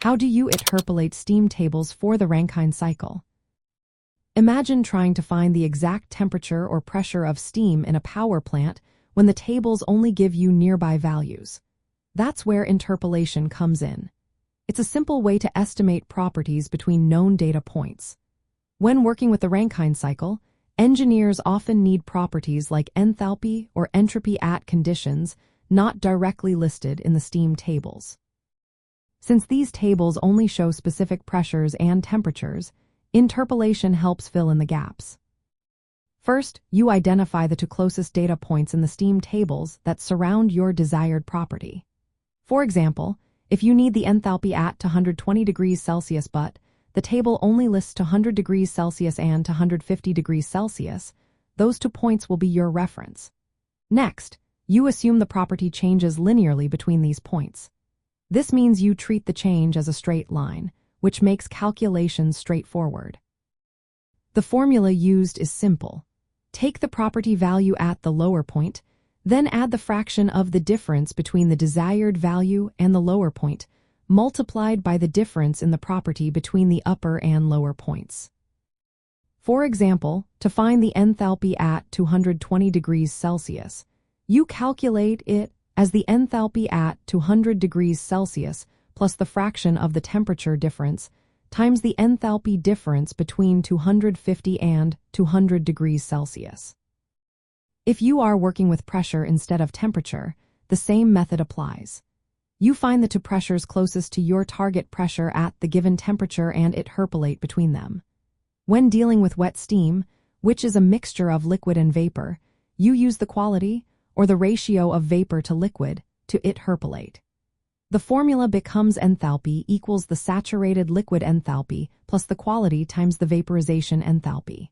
How do you interpolate steam tables for the Rankine cycle? Imagine trying to find the exact temperature or pressure of steam in a power plant when the tables only give you nearby values. That's where interpolation comes in. It's a simple way to estimate properties between known data points. When working with the Rankine cycle, engineers often need properties like enthalpy or entropy at conditions not directly listed in the steam tables. Since these tables only show specific pressures and temperatures, interpolation helps fill in the gaps. First, you identify the two closest data points in the steam tables that surround your desired property. For example, if you need the enthalpy at to 120 degrees Celsius but the table only lists to 100 degrees Celsius and to 150 degrees Celsius, those 2 points will be your reference. Next, you assume the property changes linearly between these points. This means you treat the change as a straight line, which makes calculations straightforward. The formula used is simple. Take the property value at the lower point, then add the fraction of the difference between the desired value and the lower point, multiplied by the difference in the property between the upper and lower points. For example, to find the enthalpy at 220 degrees Celsius, you calculate it as the enthalpy at 200 degrees Celsius plus the fraction of the temperature difference times the enthalpy difference between 250 and 200 degrees Celsius. If you are working with pressure instead of temperature, the same method applies. You find the two pressures closest to your target pressure at the given temperature and interpolate between them. When dealing with wet steam, which is a mixture of liquid and vapor, you use the quality, or the ratio of vapor to liquid, to interpolate. The formula becomes enthalpy equals the saturated liquid enthalpy plus the quality times the vaporization enthalpy.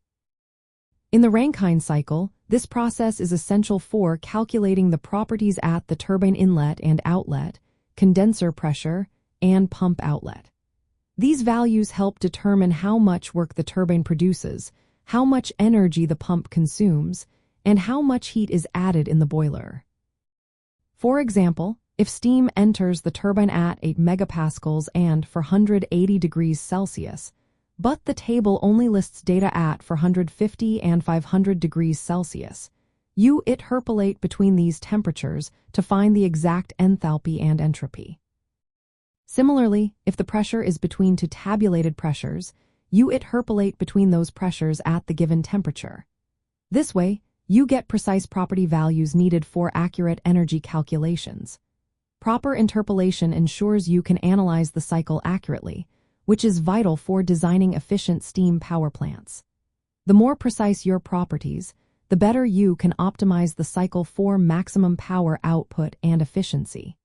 In the Rankine cycle, this process is essential for calculating the properties at the turbine inlet and outlet, condenser pressure, and pump outlet. These values help determine how much work the turbine produces, how much energy the pump consumes, and how much heat is added in the boiler. For example, if steam enters the turbine at 8 megapascals and for 180 degrees Celsius, but the table only lists data at 450 and 500 degrees Celsius, you interpolate between these temperatures to find the exact enthalpy and entropy. Similarly, if the pressure is between two tabulated pressures, you interpolate between those pressures at the given temperature. This way, you get precise property values needed for accurate energy calculations. Proper interpolation ensures you can analyze the cycle accurately, which is vital for designing efficient steam power plants. The more precise your properties, the better you can optimize the cycle for maximum power output and efficiency.